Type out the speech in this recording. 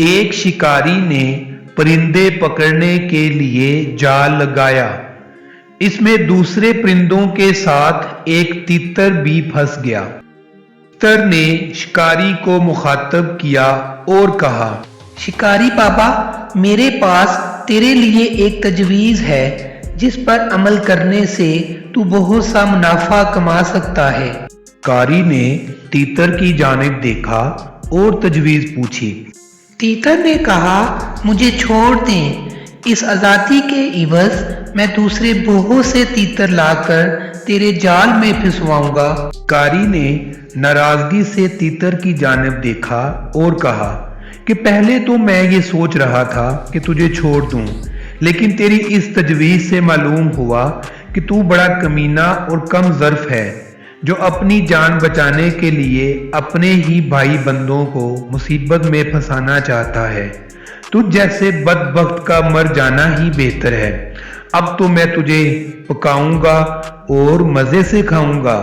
ایک شکاری نے پرندے پکڑنے کے لیے جال لگایا۔ اس میں دوسرے پرندوں کے ساتھ ایک تیتر بھی پھنس گیا۔ تیتر نے شکاری کو مخاطب کیا اور کہا، شکاری بابا، میرے پاس تیرے لیے ایک تجویز ہے جس پر عمل کرنے سے تو بہت سا منافع کما سکتا ہے۔ شکاری نے تیتر کی جانب دیکھا اور تجویز پوچھی۔ تیتر نے کہا، مجھے چھوڑ دیں، اس آزادی کے عوض میں دوسرے بہت سے تیتر لا کر تیرے جال میں پھنسواؤں گا۔ شکاری نے ناراضگی سے تیتر کی جانب دیکھا اور کہا کہ پہلے تو میں یہ سوچ رہا تھا کہ تجھے چھوڑ دوں، لیکن تیری اس تجویز سے معلوم ہوا کہ تو بڑا کمینہ اور کم ظرف ہے، جو اپنی جان بچانے کے لیے اپنے ہی بھائی بندوں کو مصیبت میں پھنسانا چاہتا ہے۔ تجھ جیسے بدبخت کا مر جانا ہی بہتر ہے۔ اب تو میں تجھے پکاؤں گا اور مزے سے کھاؤں گا۔